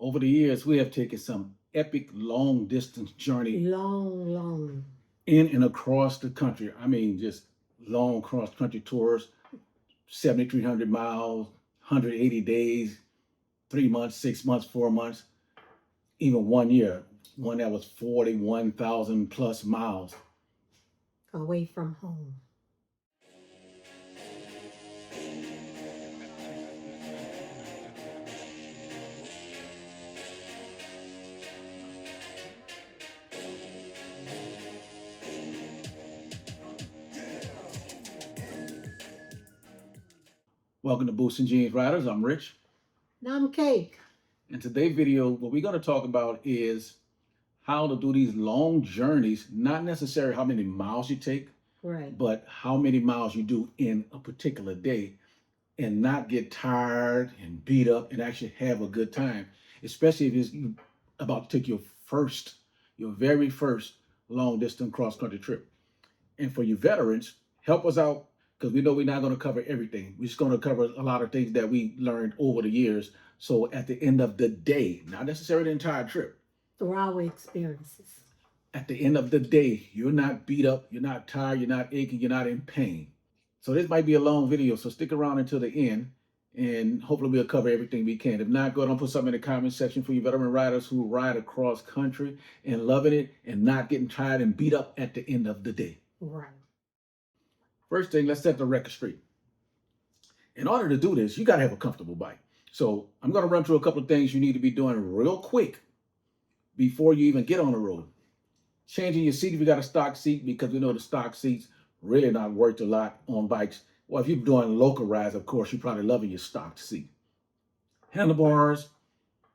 Over the years, we have taken some epic long distance journey Long. in and across the country. I mean, just long cross country tours, 7,300 miles, 180 days, 3 months, 6 months, 4 months, even 1 year, one that was 41,000 plus miles. Away from home. Welcome to Boost and Jeans Riders. I'm Rich. Now I'm Cake. In today's video, what we're going to talk about is how to do these long journeys, not necessarily how many miles you take, Right. but how many miles you do in a particular day and not get tired and beat up and actually have a good time, especially if it's you about to take your very first long distance cross country trip. And for you veterans, help us out because we know we're not going to cover everything. We're just going to cover a lot of things that we learned over the years. So at the end of the day, not necessarily the entire trip, Through our experiences. at the end of the day, you're not beat up, you're not tired, you're not aching, you're not in pain. So this might be a long video, so stick around until the end, and hopefully we'll cover everything we can. If not, go ahead and put something in the comment section for you veteran riders who ride across country and loving it and not getting tired and beat up at the end of the day. Right. First thing, let's set the record straight. In order to do this, you got to have a comfortable bike. So I'm going to run through a couple of things you need to be doing real quick before you even get on the road. Changing your seat if you got a stock seat, because we know the stock seats really not worth a lot on bikes. Well, if you're doing local rides, of course, you're probably loving your stock seat. Handlebars,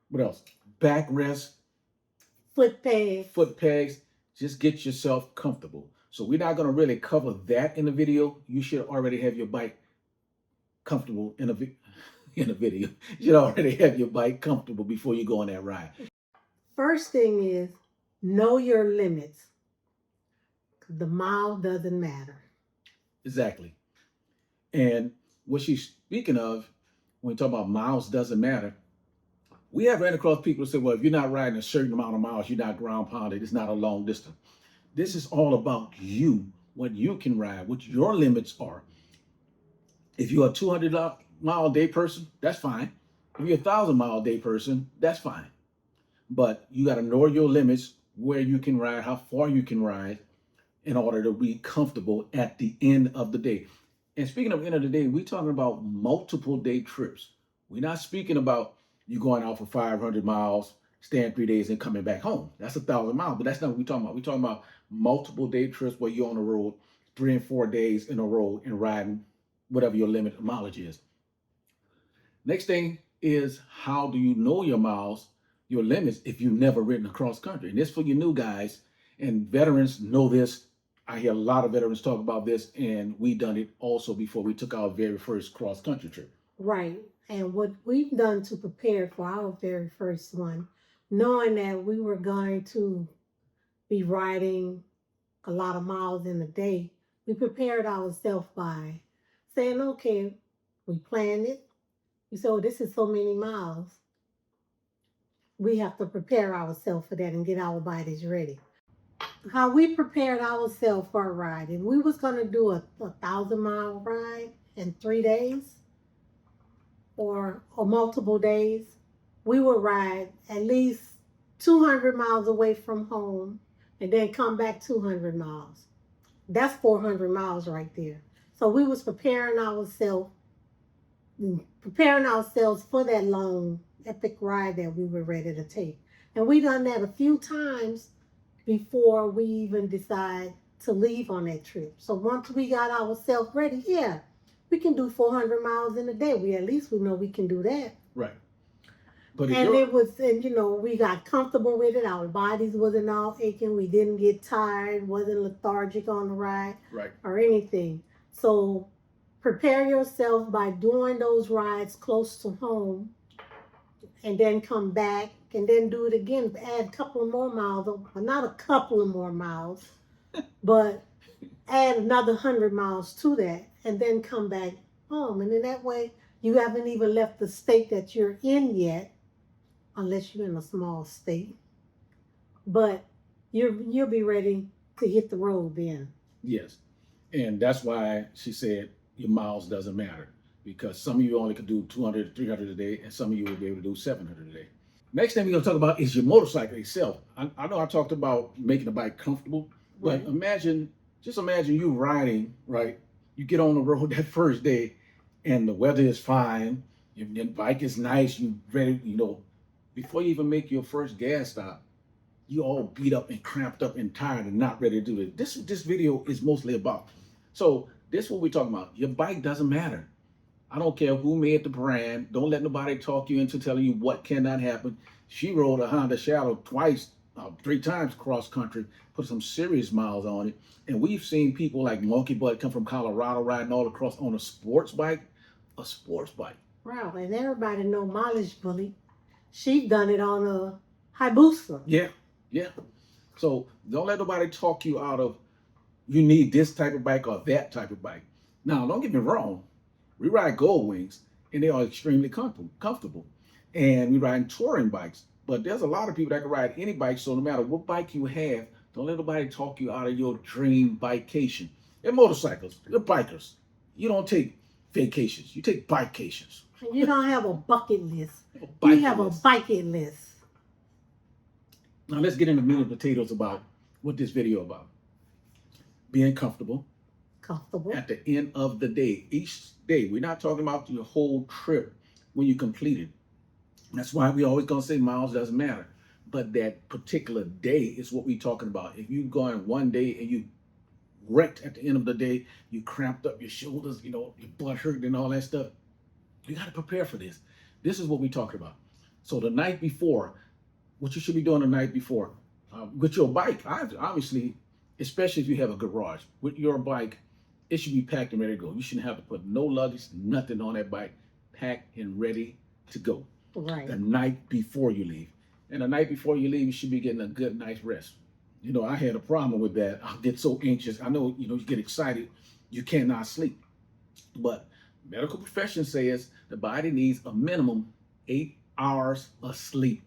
what else? Backrest, Foot pegs. Just get yourself comfortable. So we're not going to really cover that in the video. You should already have your bike comfortable in a video. You should already have your bike comfortable before you go on that ride. First thing is know your limits. The mile doesn't matter. Exactly. And what she's speaking of, when we talk about miles doesn't matter, we have ran across people who say, well, if you're not riding a certain amount of miles, you're not ground pounded, it's not a long distance. This is all about you, what you can ride, what your limits are. If you're a 200-mile a day person, that's fine. If you're a 1,000-mile a day person, that's fine. But you got to know your limits, where you can ride, how far you can ride, in order to be comfortable at the end of the day. And speaking of end of the day, we're talking about multiple day trips. We're not speaking about you going out for 500 miles, staying 3 days and coming back home. That's 1,000 miles, but that's not what we're talking about. We're talking about multiple day trips where you're on the road 3 and 4 days in a row and riding whatever your limit of mileage is. Next thing is, how do you know your miles, your limits, if you've never ridden across country? And this for you new guys, and veterans know this. I hear a lot of veterans talk about this, and we done it also before we took our very first cross country trip. Right. And what we've done to prepare for our very first one, knowing that we were going to be riding a lot of miles in a day, we prepared ourselves by saying, okay, we planned it. We said, oh, this is so many miles. We have to prepare ourselves for that and get our bodies ready. How we prepared ourselves for a ride. If we was going to do a 1,000-mile ride in 3 days or multiple days, we would ride at least 200 miles away from home and then come back 200 miles. That's 400 miles right there. So we was preparing ourselves for that long epic ride that we were ready to take. And we done that a few times before we even decide to leave on that trip. So once we got ourselves ready, yeah, we can do 400 miles in a day. We know we can do that. Right. But we got comfortable with it. Our bodies wasn't all aching. We didn't get tired, wasn't lethargic on the ride, right, or anything. So prepare yourself by doing those rides close to home and then come back and then do it again. Add a couple of more miles, not a couple of more miles, but add another 100 miles to that and then come back home. And in that way, you haven't even left the state that you're in yet unless you're in a small state. But you'll be ready to hit the road then. Yes. And that's why she said your miles doesn't matter, because some of you only can do 200, 300 a day, and some of you will be able to do 700 a day. Next thing we're going to talk about is your motorcycle itself. I know I talked about making the bike comfortable, but Right. just imagine you riding, right? You get on the road that first day and the weather is fine, your bike is nice, you ready, before you even make your first gas stop, you all beat up and cramped up and tired and not ready to do it. This video is mostly about. So this is what we're talking about. Your bike doesn't matter. I don't care who made the brand. Don't let nobody talk you into telling you what cannot happen. She rode a Honda Shadow twice, 3 times cross country, put some serious miles on it. And we've seen people like Monkey Butt come from Colorado riding all across on a sports bike. A sports bike. Wow, and everybody know Mileage Bully. She done it on a Hayabusa. Yeah, yeah. So don't let nobody talk you out of you need this type of bike or that type of bike. Now, don't get me wrong. We ride Gold Wings and they are extremely comfortable. And we ride touring bikes. But there's a lot of people that can ride any bike. So no matter what bike you have, don't let nobody talk you out of your dream bikecation. And motorcycles, you're bikers. You don't take vacations. You take bikecations. You don't have a bucket list. You You have a bucket list. Now let's get into meat and potatoes about what this video about. Being comfortable. Comfortable. At the end of the day, each day, we're not talking about your whole trip when you complete it. That's why we always gonna say miles doesn't matter. But that particular day is what we're talking about. If you going one day and you wrecked at the end of the day, you cramped up your shoulders, your butt hurt and all that stuff, you got to prepare for this. This is what we're talking about. So the night before, what you should be doing the night before, with your bike, obviously, especially if you have a garage, with your bike, it should be packed and ready to go. You shouldn't have to put no luggage, nothing on that bike, packed and ready to go. Right. The night before you leave. And the night before you leave, you should be getting a good night's rest. I had a problem with that. I get so anxious. I know, you get excited. You cannot sleep. But medical profession says the body needs a minimum 8 hours of sleep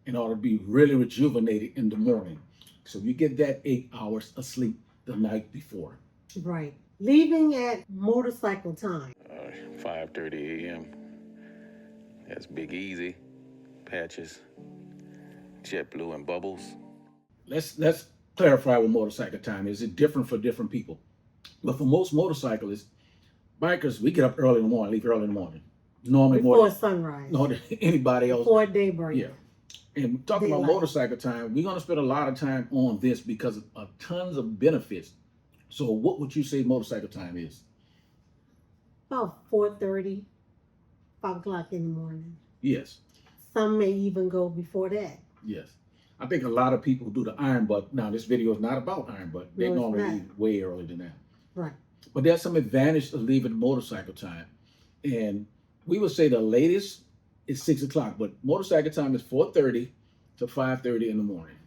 in order to be really rejuvenated in the morning. So you get that 8 hours of sleep the night before. Right. Leaving at motorcycle time. 5:30 a.m. That's Big Easy, Patches, JetBlue, and Bubbles. Let's clarify what motorcycle time is. It's different for different people. But for most motorcyclists, bikers, we get up early in the morning, leave early in the morning. Normally before sunrise. More than anybody else. Before daybreak. Yeah. And talking about motorcycle time, we're going to spend a lot of time on this because of tons of benefits. So what would you say motorcycle time is? About 4:30, 5 o'clock in the morning. Yes. Some may even go before that. Yes. I think a lot of people do the iron butt. Now, this video is not about iron butt. They normally leave way earlier than that. Right. But there's some advantage of leaving motorcycle time. And we would say the latest is 6 o'clock, but motorcycle time is 4:30 to 5:30 in the morning.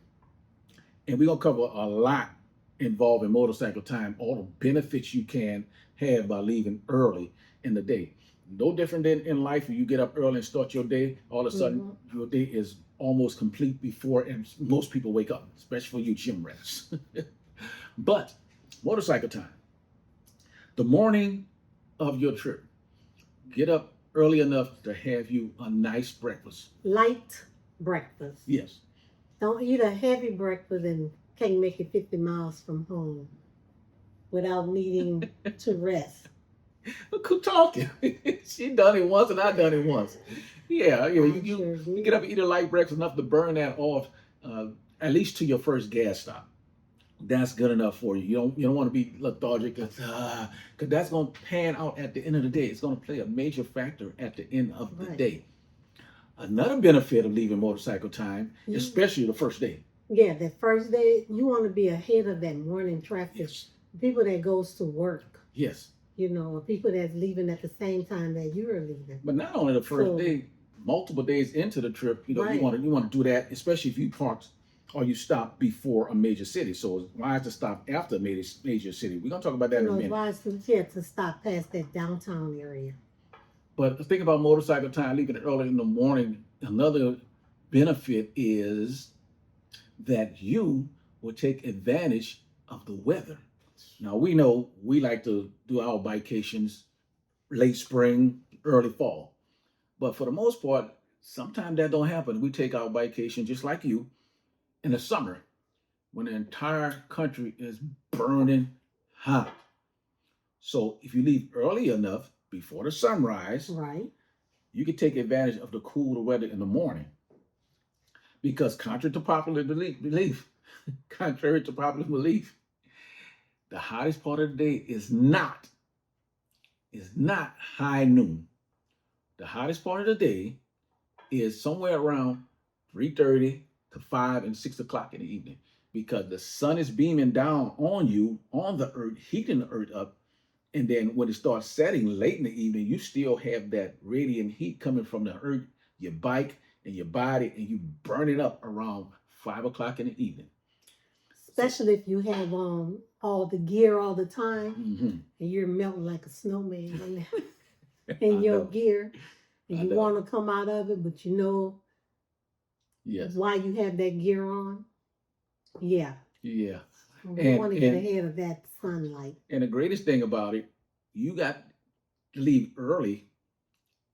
And we're going to cover a lot involving motorcycle time, all the benefits you can have by leaving early in the day. No different than in life. When you get up early and start your day, all of a sudden your day is almost complete before and most people wake up, especially for you gym rats. But motorcycle time. The morning of your trip, get up early enough to have you a nice breakfast. Light breakfast. Yes. Don't eat a heavy breakfast and can't make it 50 miles from home without needing to rest. Look who talking. She done it once and I done it once. Yeah, you get up and eat a light breakfast enough to burn that off, at least to your first gas stop. That's good enough for you. You don't want to be lethargic because that's going to pan out at the end of the day. It's going to play a major factor at the end of the day. Another benefit of leaving motorcycle time, especially the first day. Yeah, the first day, you want to be ahead of that morning traffic. Yes. People that goes to work. Yes. People that's leaving at the same time that you're leaving. But not only the first day, multiple days into the trip, you want to do that, especially if you parked or you stop before a major city. So it's wise to stop after a major city. We're going to talk about that in a minute. Wise to stop past that downtown area. But think about motorcycle time, leaving it early in the morning. Another benefit is that you will take advantage of the weather. Now we know we like to do our vacations late spring, early fall. But for the most part, sometimes that don't happen. We take our vacation just like you in the summer when the entire country is burning hot. So if you leave early enough before the sunrise, Right. you can take advantage of the cooler weather in the morning. Because contrary to popular belief, contrary to popular belief, the hottest part of the day is not high noon. The hottest part of the day is somewhere around 3:30 to 5 and 6 o'clock in the evening because the sun is beaming down on you, on the earth, heating the earth up. And then when it starts setting late in the evening, you still have that radiant heat coming from the earth, your bike, and your body, and you burn it up around 5 o'clock in the evening. Especially if you have all the gear all the time Mm-hmm. and you're melting like a snowman I in your know. gear and I you know. want to come out of it, but you know Yes. why you have that gear on. Yeah. Yeah. We want to get ahead of that sunlight. And the greatest thing about it, you got to leave early.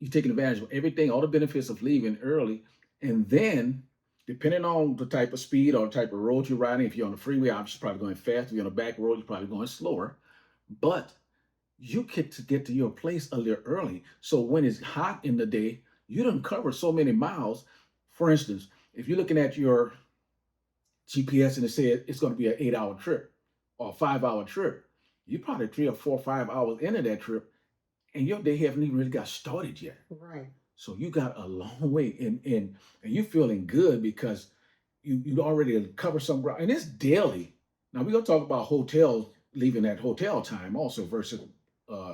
You're taking advantage of everything, all the benefits of leaving early. And then, depending on the type of speed or the type of road you're riding, if you're on the freeway, obviously you're probably going fast. If you're on a back road, you're probably going slower. But you get to your place a little early. So when it's hot in the day, you don't cover so many miles. For instance, if you're looking at your GPS and it says it's going to be an 8 hour trip or a 5 hour trip, you're probably 3 or 4 or 5 hours into that trip and your day haven't even really got started yet. Right. So you got a long way and you're feeling good because you already covered some ground. And it's daily. Now we're gonna talk about hotels leaving at hotel time also versus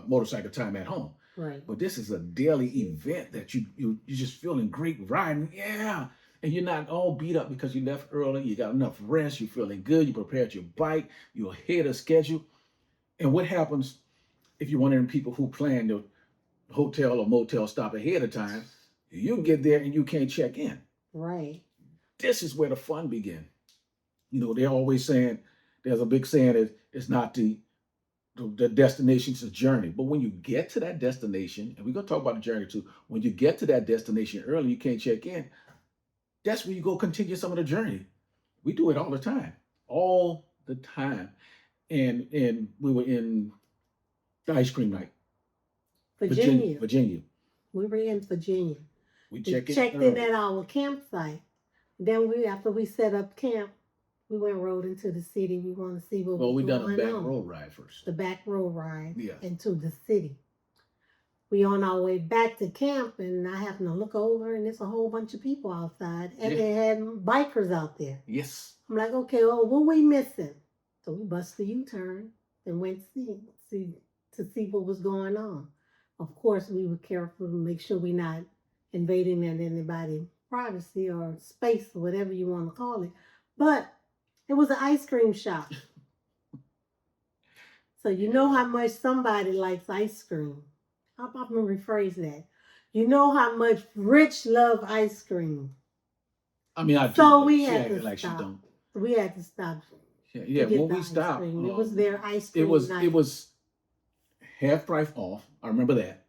motorcycle time at home. Right. But this is a daily event that you're just feeling great riding. Yeah. And you're not all beat up because you left early. You got enough rest. You're feeling good. You prepared your bike. You're ahead of schedule. And what happens if you're one of them people who plan the hotel or motel stop ahead of time? You get there and you can't check in. Right. This is where the fun begins. You know, they're always saying, there's a big saying that it's not the destination, it's a journey. But when you get to that destination, and we're going to talk about the journey too, when you get to that destination early, you can't check in, that's where you go continue some of the journey. We do it all the time. All the time. And we were in the ice cream night. Virginia. Virginia. We were in Virginia. We checked in at our campsite. Then after we set up camp, we rode into the city. We want to see what was going on. Well, we done a back road ride first. The back road ride Yeah. into the city. We on our way back to camp, and I happen to look over, and there's a whole bunch of people outside, and they had bikers out there. Yes. I'm like, okay, well, what we missing? So we busted a U-turn and went to see what was going on. Of course, we were careful to make sure we're not invading anybody's privacy or space, or whatever you want to call it. But it was an ice cream shop. So you know how much somebody likes ice cream. I'm going to rephrase that. You know how much Rich love ice cream. I mean, I do. So we had to like stop. She don't. We had to stop. Yeah. When we stopped, it was their ice cream. It was half price off. I remember that.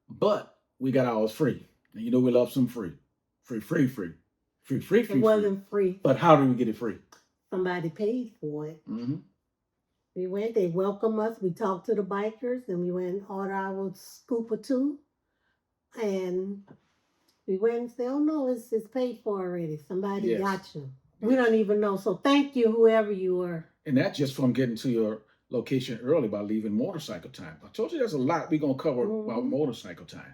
But we got ours free. And you know we love some free. Free. It wasn't free. But how did we get it free? Somebody paid for it. Mm-hmm. We went, they welcomed us, we talked to the bikers, and we went and ordered our scoop or two. And we went and said, oh no, it's paid for already. Somebody got you. We don't even know. So thank you, whoever you were. And that's just from getting to your location early by leaving motorcycle time. I told you there's a lot we're going to cover about motorcycle time.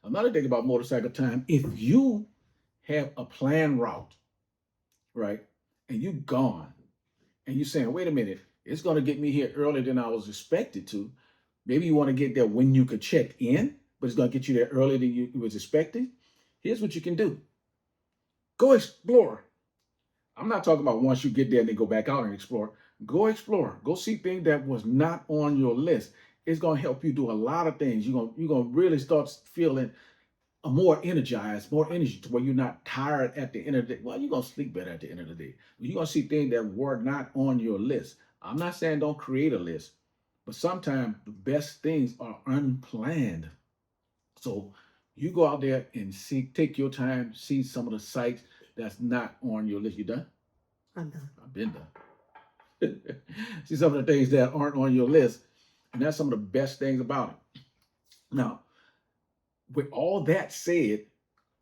Another thing about motorcycle time, if you have a planned route, right, and you're gone, and you're saying, wait a minute, it's going to get me here earlier than I was expected to. Maybe you want to get there when you could check in, but it's going to get you there earlier than you was expecting. Here's what you can do. Go explore. I'm not talking about once you get there and then go back out and explore. Go explore. Go see things that was not on your list. It's going to help you do a lot of things. You're going to really start feeling more energized, more energy to where you're not tired at the end of the day. Well, you're gonna sleep better at the end of the day. You're gonna see things that were not on your list. I'm not saying don't create a list, but sometimes the best things are unplanned. So you go out there and take your time, see some of the sites that's not on your list. You done? I'm done. I've been done. See some of the things that aren't on your list, and that's some of the best things about it. Now, with all that said,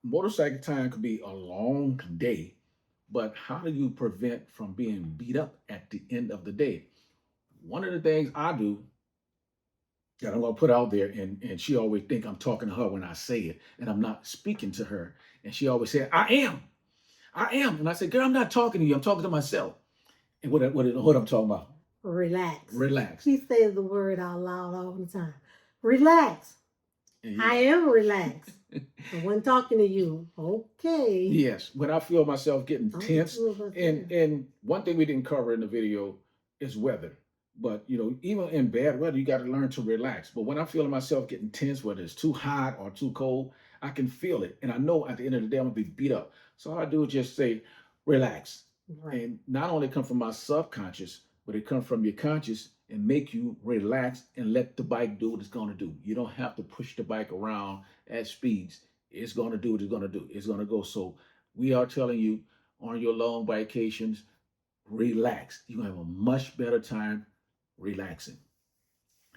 motorcycle time could be a long day, but how do you prevent from being beat up at the end of the day? One of the things I do that I'm gonna put out there, and she always think I'm talking to her when I say it, and I'm not speaking to her. And she always said, I am. And I said, girl, I'm not talking to you, I'm talking to myself. And what I'm talking about? Relax. Relax. She says the word out loud all the time. Relax. I am relaxed. I wasn't talking to you. Okay. Yes, when I feel myself getting tense, and one thing we didn't cover in the video is weather. But even in bad weather, you got to learn to relax. But when I feel myself getting tense, whether it's too hot or too cold, I can feel it, and I know at the end of the day I'm gonna be beat up. So all I do is just say, relax, Right. and not only come from my subconscious, but it comes from your conscious and make you relax and let the bike do what it's gonna do. You don't have to push the bike around at speeds. It's gonna do what it's gonna do. It's gonna go. So we are telling you on your long vacations, relax. You're gonna have a much better time relaxing.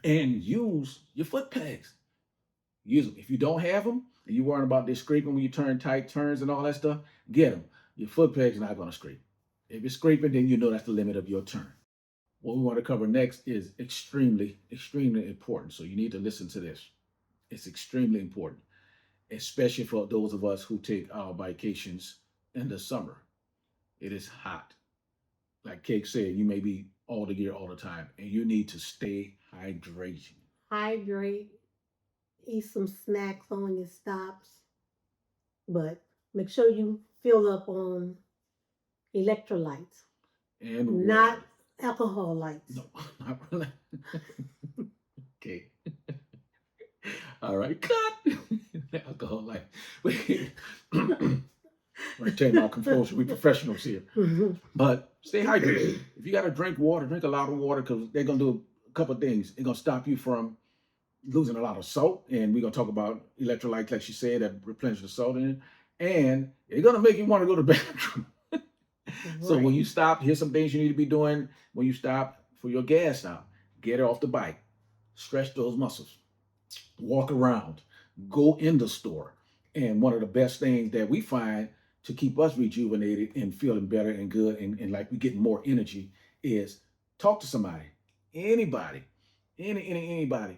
And use your foot pegs. Use them. If you don't have them and you're worrying about they scraping when you turn tight turns and all that stuff, get them. Your foot pegs are not gonna scrape. If it's scraping, then you know that's the limit of your turn. What we want to cover next is extremely, extremely important. So you need to listen to this. It's extremely important, especially for those of us who take our vacations in the summer. It is hot. Like Cake said, you may be all the gear all the time, and you need to stay hydrated. Hydrate. Eat some snacks on your stops. But make sure you fill up on electrolytes. And not alcohol lights. No, not really. Okay. All right, cut. Alcohol light. Retain our composure. We professionals here. But stay hydrated. If you got to drink water, drink a lot of water because they're going to do a couple of things. They're going to stop you from losing a lot of salt. And we're going to talk about electrolytes, like she said, that replenish the salt in it. And they're going to make you want to go to the bathroom. So when you stop, here's some things you need to be doing when you stop for your gas stop. Get off the bike. Stretch those muscles. Walk around. Go in the store. And one of the best things that we find to keep us rejuvenated and feeling better and good and like we get more energy is talk to somebody. Anybody. Anybody.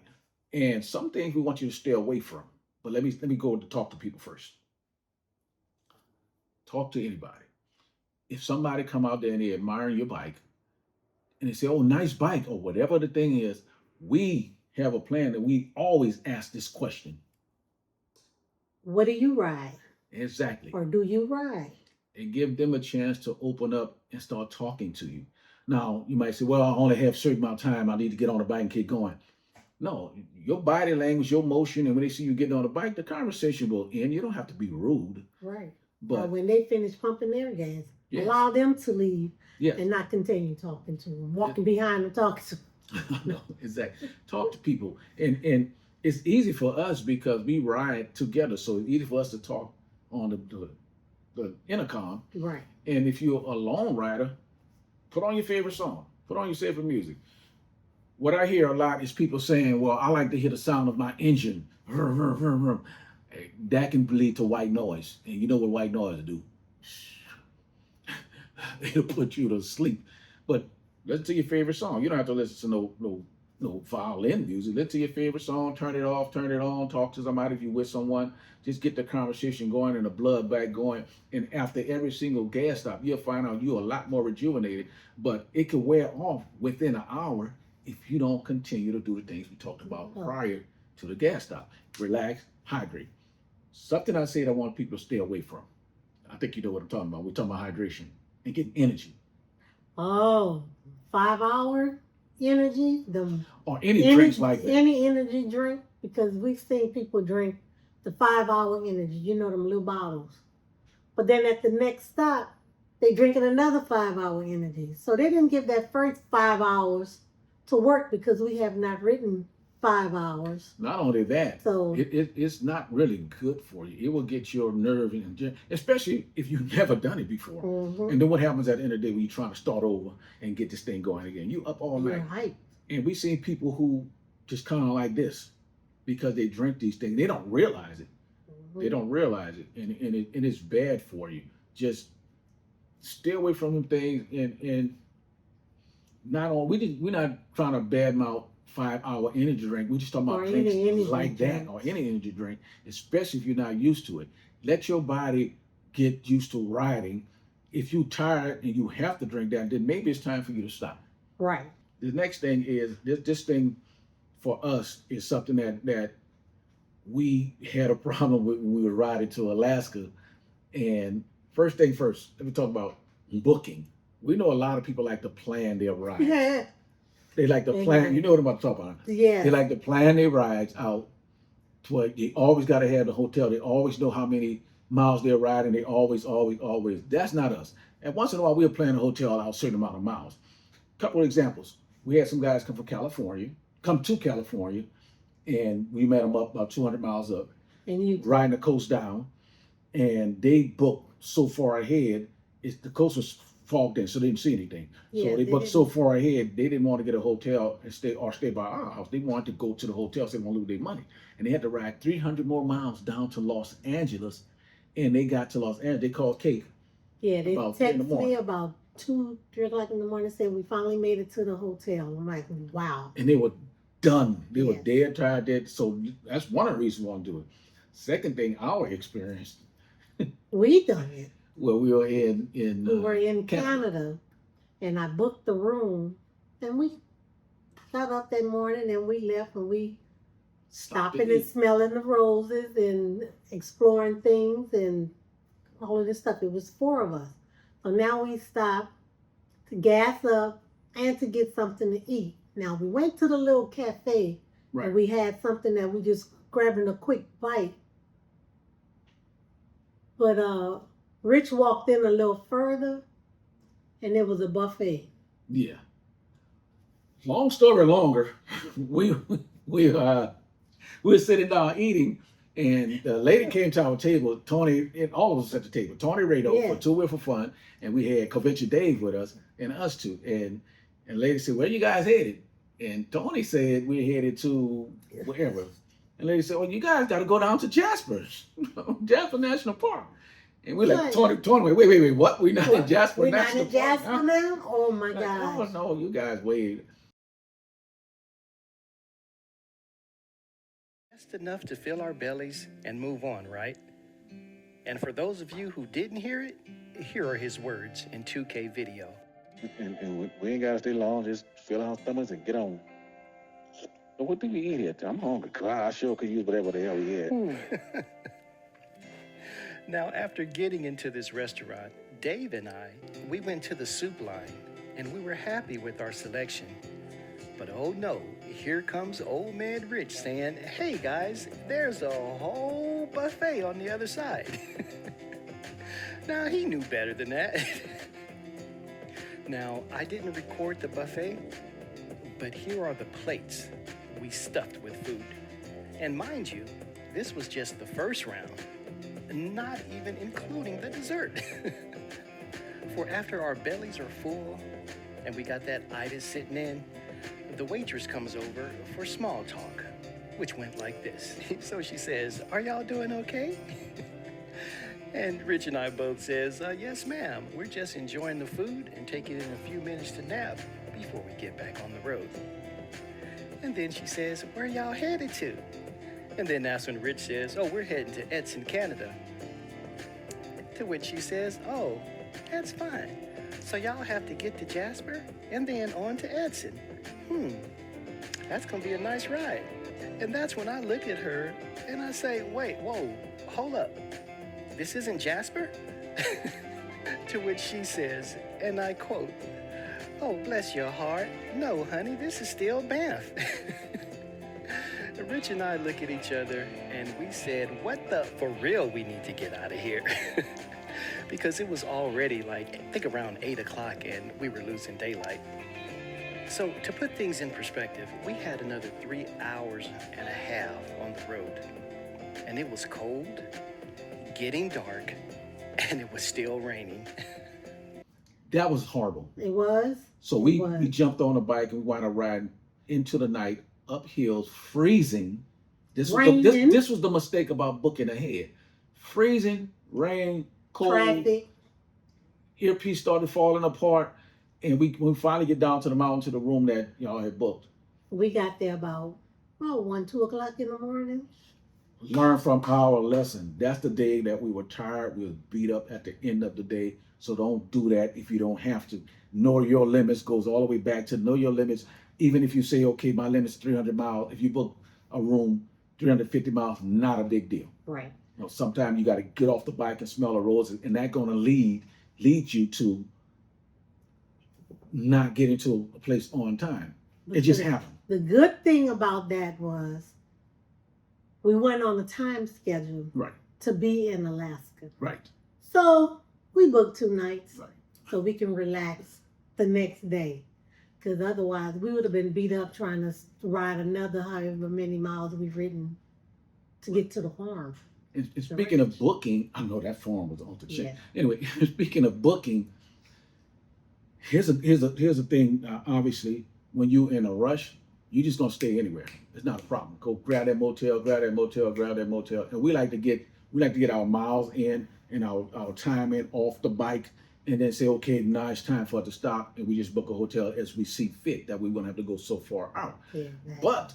And some things we want you to stay away from. But let me go to talk to people first. Talk to anybody. If somebody come out there and they admire your bike and they say, oh, nice bike, or whatever the thing is, we have a plan that we always ask this question. What do you ride? Exactly. Or do you ride? And give them a chance to open up and start talking to you. Now, you might say, well, I only have a certain amount of time. I need to get on the bike and keep going. No, your body language, your motion, and when they see you getting on the bike, the conversation will end. You don't have to be rude. Right. But when they finish pumping their gas, yes, allow them to leave, yes, and not continue talking to them, walking behind them, talking to them. No, exactly. Talk to people. And it's easy for us because we ride together. So it's easy for us to talk on the intercom. Right. And if you're a lone rider, put on your favorite song. Put on your favorite music. What I hear a lot is people saying, well, I like to hear the sound of my engine. That can lead to white noise. And you know what white noise do? It'll put you to sleep. But listen to your favorite song. You don't have to listen to no violin music. Listen to your favorite song, turn it off, turn it on, talk to somebody if you're with someone. Just get the conversation going and the blood back going. And after every single gas stop, you'll find out you're a lot more rejuvenated. But it can wear off within an hour if you don't continue to do the things we talked about prior to the gas stop. Relax, hydrate. Something I said I want people to stay away from. I think you know what I'm talking about. We're talking about hydration and getting energy. Oh, 5 hour energy? Or any drinks like that. Any energy drink, because we've seen people drink the 5-hour energy, you know, them little bottles. But then at the next stop, they drinking another 5-hour energy. So they didn't give that first 5 hours to work because we have not written 5 hours. Not only that, So it's not really good for you. It will get your nerve, especially if you've never done it before. mhm, And then what happens at the end of the day when you're trying to start over and get this thing going again? You up all you're night. hyped. And we seen people who just kind of like this because they drink these things. They don't realize it. They don't realize it, and it's bad for you. Just stay away from them things, and not on. We're not trying to badmouth 5-hour energy drink. We just talking about Or drinks any energy like that, drink. or any energy drink, especially if you're not used to it. Let your body get used to riding. If you're tired and you have to drink that, then maybe it's time for you to stop. Right. The next thing is this thing for us is something that we had a problem with when we were riding to Alaska. And first thing first, let me talk about booking. We know a lot of people like to plan their rides. Yeah. They like to plan. You know what I'm about to talk about. Yeah. They like to plan their rides out to where they always got to have the hotel. They always know how many miles they're riding. They always. That's not us. And once in a while, we'll plan a hotel out a certain amount of miles. Couple of examples. We had some guys come to California, and we met them up about 200 miles up, And you riding the coast down, and they booked so far ahead, the coast was fogged in, so they didn't see anything. Yeah, So they they booked so didn't. far ahead, they didn't want to get a hotel and stay by our house. They wanted to go to the hotel so they won't lose their money. And they had to ride 300 more miles down to Los Angeles, and they got to Los Angeles. They called Kate. Yeah, they About 3 in the texted morning. me about 2-3 o'clock in the morning and said we finally made it to the hotel. I'm like, wow. And they were done. They were Yes. dead tired, dead. So that's one of the reasons we want to do it. Second thing, our experience, We done it. well, we were in We were in Canada. Canada, and I booked the room, and we got up that morning and we left, and we Stopped stopping to and eat. smelling the roses and exploring things and all of this stuff. It was 4 of us. So now we stopped to gas up and to get something to eat. Now we went to the little cafe Right. and we had something that we just grabbing a quick bite. But Rich walked in a little further and there was a buffet. Yeah. Long story longer, we were sitting down eating, and the lady came to our table. Tony and all of us at the table. Tony Rado Yeah. for Two Wheel for Fun, and we had Convention Dave with us, and us two. And lady said, "Where you guys headed?" And Tony said, "We're headed to wherever." And lady said, "Well, you guys got to go down to Jasper, Jasper National Park." And we're like, Right. Tony, wait, what? We're not in Jasper We're not National in Jasper Park? now? Oh my Like, gosh. no, you guys wait. Just enough to fill our bellies and move on, right? And for those of you who didn't hear it, here are his words in 2K video. And we ain't gotta stay long, just fill our stomachs and get on. So what do we eat here? I'm hungry. I sure could use whatever the hell we had. Now, after getting into this restaurant, Dave and we went to the soup line, and we were happy with our selection. But oh no, here comes old man Rich saying, "Hey guys, there's a whole buffet on the other side." Now, he knew better than that. Now, I didn't record the buffet, but here are the plates we stuffed with food. And mind you, this was just the first round, not even including the dessert. For after our bellies are full and we got that itis sitting in, the waitress comes over for small talk, which went like this. So she says, "Are y'all doing okay?" And Rich and I both says, "Yes, ma'am. We're just enjoying the food and taking in a few minutes to nap before we get back on the road." And then she says, "Where y'all headed to?" And then that's when Rich says, "Oh, we're heading to Edson, Canada." To which she says, "Oh, that's fine. So y'all have to get to Jasper and then on to Edson. That's gonna be a nice ride." And that's when I look at her and I say, "Wait, whoa, hold up. This isn't Jasper?" To which she says, and I quote, "Oh, bless your heart. No, honey, this is still Banff." Rich and I look at each other, and we said, what the for real, we need to get out of here. Because it was already like, I think around 8 o'clock and we were losing daylight. So to put things in perspective, we had another 3 hours and a half on the road. And it was cold, getting dark, and it was still raining. That was horrible. It was. So we jumped on a bike and we wound up riding into the night, up hills, freezing. This was the mistake about booking ahead. Freezing, rain, cold. Traffic. Earpiece started falling apart. And we finally get down to the mountain to the room that y'all had booked. We got there about 1, 2 o'clock in the morning. Learn from our lesson. That's the day that we were tired. We were beat up at the end of the day. So don't do that if you don't have to. Know your limits goes all the way back to know your limits. Even if you say, okay, my limit's 300 miles. If you book a room 350 miles, not a big deal. Right. Sometimes you got to get off the bike and smell the roses, and that's going to lead you to not getting to a place on time. It just happened. The good thing about that was we went on a time schedule to be in Alaska. Right. So we booked 2 nights Right. so we can relax the next day. Because otherwise we would have been beat up trying to ride another however many miles we've ridden to get to the farm. And speaking of booking, I know that farm was on the check. Yeah. Anyway, speaking of booking, here's a thing. Obviously, when you're in a rush, you just gonna stay anywhere. It's not a problem. Go grab that motel, and we like to get our miles in and our time in off the bike, and then say, okay, now it's time for us to stop, and we just book a hotel as we see fit. That we won't have to go so far out. Yeah, But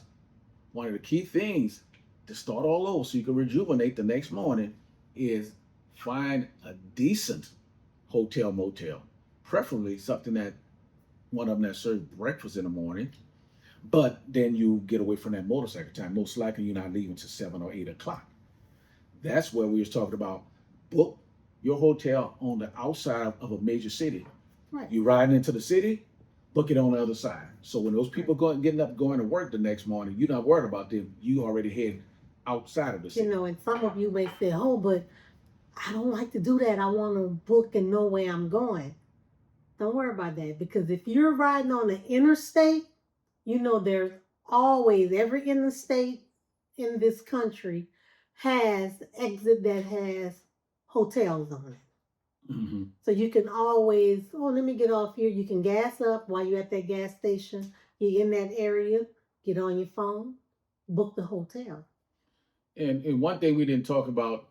one of the key things to start all over, so you can rejuvenate the next morning, is find a decent hotel motel. Preferably something that one of them that serves breakfast in the morning, but then you get away from that motorcycle time. Most likely you're not leaving till 7 or 8 o'clock. That's where we was talking about. Book your hotel on the outside of a major city. Right. You riding into the city, book it on the other side. So when those people getting up going to work the next morning, you're not worried about them. You already head outside of the city. And some of you may say, oh, but I don't like to do that. I want to book and know where I'm going. Don't worry about that, because if you're riding on the interstate, there's always, every interstate in this country has exit that has hotels on it. Mm-hmm. So you can always, let me get off here. You can gas up while you're at that gas station. You're in that area, get on your phone, book the hotel. And one thing we didn't talk about,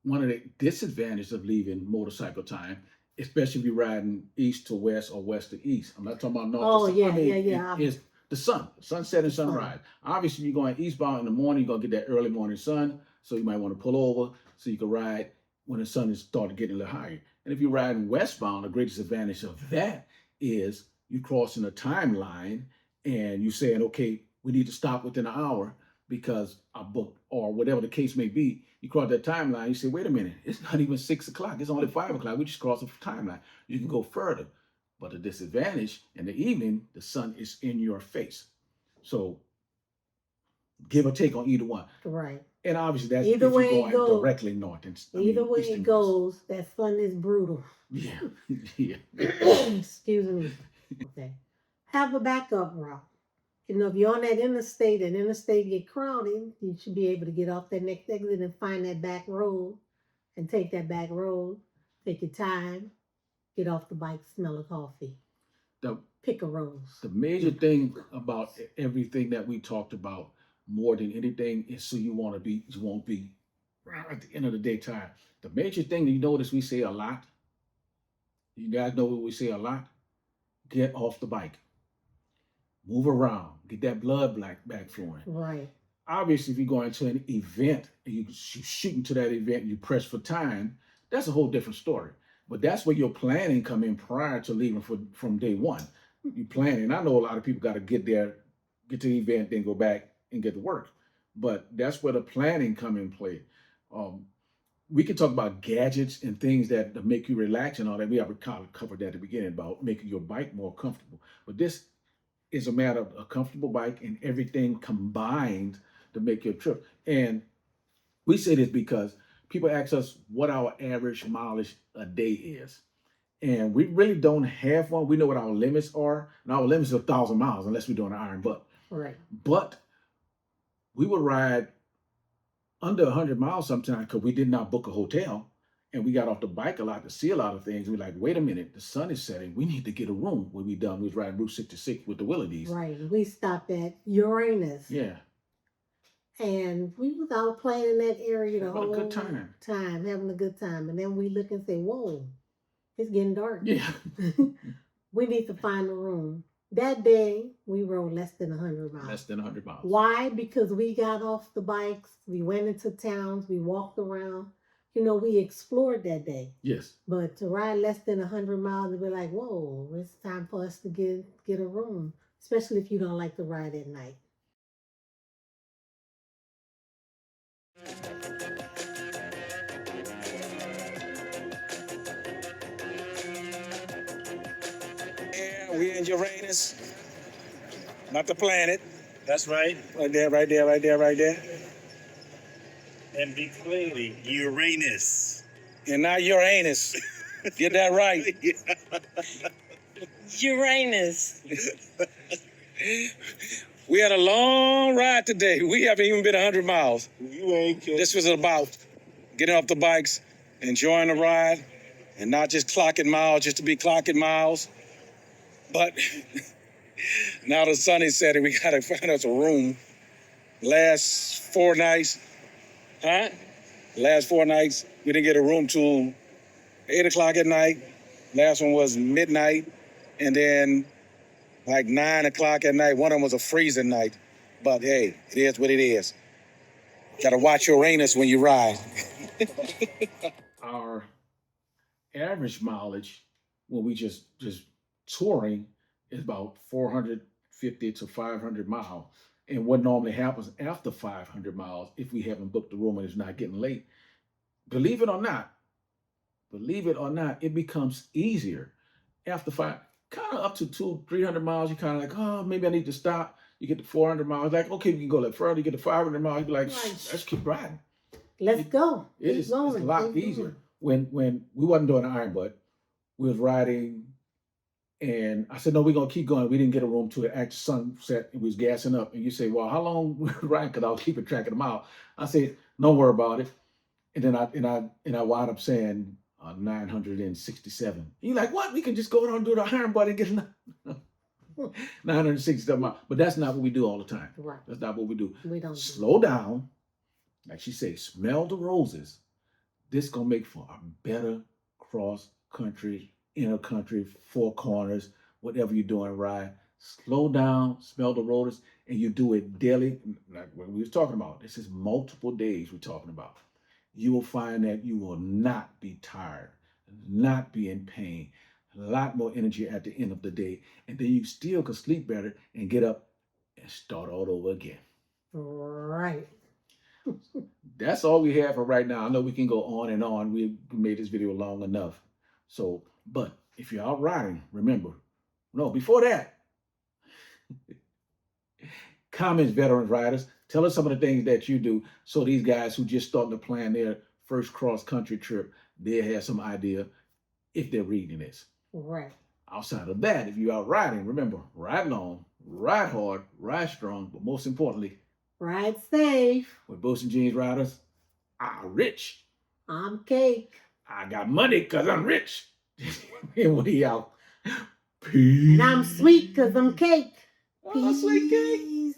one of the disadvantages of leaving motorcycle time, especially if you're riding east to west or west to east. I'm not talking about north to south. Is the sun, sunset and sunrise. Obviously, you're going eastbound in the morning, you're going to get that early morning sun, so you might want to pull over so you can ride when the sun is starting getting a little higher. And if you're riding westbound, the greatest advantage of that is you crossing a timeline and you saying, okay, we need to stop within an hour because I booked, or whatever the case may be. You cross that timeline, you say, wait a minute, it's not even 6 o'clock, it's only 5 o'clock. We just crossed a timeline. You can go further. But the disadvantage, in the evening, the sun is in your face. So give or take on either one. Right. And obviously that's either if way you're it going goes, directly north. Either way it goes, that sun is brutal. Yeah. Yeah. Excuse me. Okay. Have a backup route. If you're on that interstate and interstate get crowded, you should be able to get off that next exit and find that back road and take that back road. Take your time. Get off the bike, smell the coffee. Pick a rose. The major thing about everything that we talked about more than anything is so you won't be right at the end of the day tired. The major thing that you notice we say a lot, you guys know what we say a lot? Get off the bike. Move around. Get that blood back flowing. Right. Obviously, if you go into an event and you shoot into that event and you press for time, that's a whole different story. But that's where your planning come in prior to leaving from day one. You planning. I know a lot of people got to get to the event, then go back and get to work. But that's where the planning come in play. We can talk about gadgets and things that make you relax and all that. We already covered that at the beginning about making your bike more comfortable. But this is a matter of a comfortable bike and everything combined to make your trip. And We say this because people ask us what our average mileage a day is. And we really don't have one. We know what our limits are. And our limits are 1,000 miles unless we're doing an iron butt. Right. But we would ride under 100 miles sometimes because we did not book a hotel. And we got off the bike a lot to see a lot of things. We're like, wait a minute, the sun is setting. We need to get a room. When we done, we was riding Route 66 with the Willardies. Right. We stopped at Uranus. Yeah. And we was out playing in that area the Having a whole good time. having a good time. And then we look and say, whoa, it's getting dark. Yeah. We need to find a room. That day, we rode less than 100 miles. Less than 100 miles. Why? Because we got off the bikes, we went into towns, we walked around. You know, we explored that day. Yes. But to ride less than 100 miles, we're like, whoa, it's time for us to get a room, especially if you don't like to ride at night. Yeah, we in Uranus. Not the planet. That's right. Right there, right there, right there, right there. And be clearly Uranus. And not Uranus. Get that right. Uranus. We had a long ride today. We haven't even been 100 miles. You ain't kidding. This was about getting off the bikes, enjoying the ride, and not just clocking miles just to be clocking miles. But now the sun is setting, we gotta find us a room. Last 4 nights, Last 4 nights, we didn't get a room till 8 o'clock at night. Last one was midnight. And then like 9 o'clock at night, one of them was a freezing night. But hey, it is what it is. Gotta watch Uranus when you ride. Our average mileage when we just touring is about 450 to 500 miles. And what normally happens after 500 miles, if we haven't booked the room and it's not getting late, believe it or not, it becomes easier after kind of up to 200-300 miles. You kind of like, oh, maybe I need to stop. You get to 400 miles, like, okay, we can go like further. You get to 500 miles, you be like, let's keep riding. Let's go. It's a lot easier. When we wasn't doing the iron butt, we was riding, and I said, no, we're gonna keep going. We didn't get a room till the actual sunset, and we was gassing up. And you say, well, how long we were riding? Because I was keeping track of the mile. I said, don't worry about it. And then I wound up saying 967. You're like, what? We can just go down and do the iron butt and get 967 miles. But that's not what we do all the time. Right. That's not what we do. We don't. Slow down. Like she said, smell the roses. This gonna make for a better cross-country, inner-country, 4 corners, whatever you're doing, ride. Slow down, smell the roses, and you do it daily. Like what we was talking about, this is multiple days we're talking about. You will find that you will not be tired, not be in pain, a lot more energy at the end of the day, and then you still can sleep better and get up and start all over again. Right. That's all we have for right now. I know we can go on and on. We made this video long enough. So, but if you're out riding, remember, no, before that, comments, veteran riders, tell us some of the things that you do so these guys who just starting to plan their first cross-country trip, they'll have some idea if they're reading this. Right. Outside of that, if you're out riding, remember, ride long, ride hard, ride strong, but most importantly, Ride safe. with Boots and Jeans riders, I'm rich. I'm Cake. I got money because I'm rich. And we out. Peace. And I'm sweet because I'm Cake. Oh, sweet cake. Peace.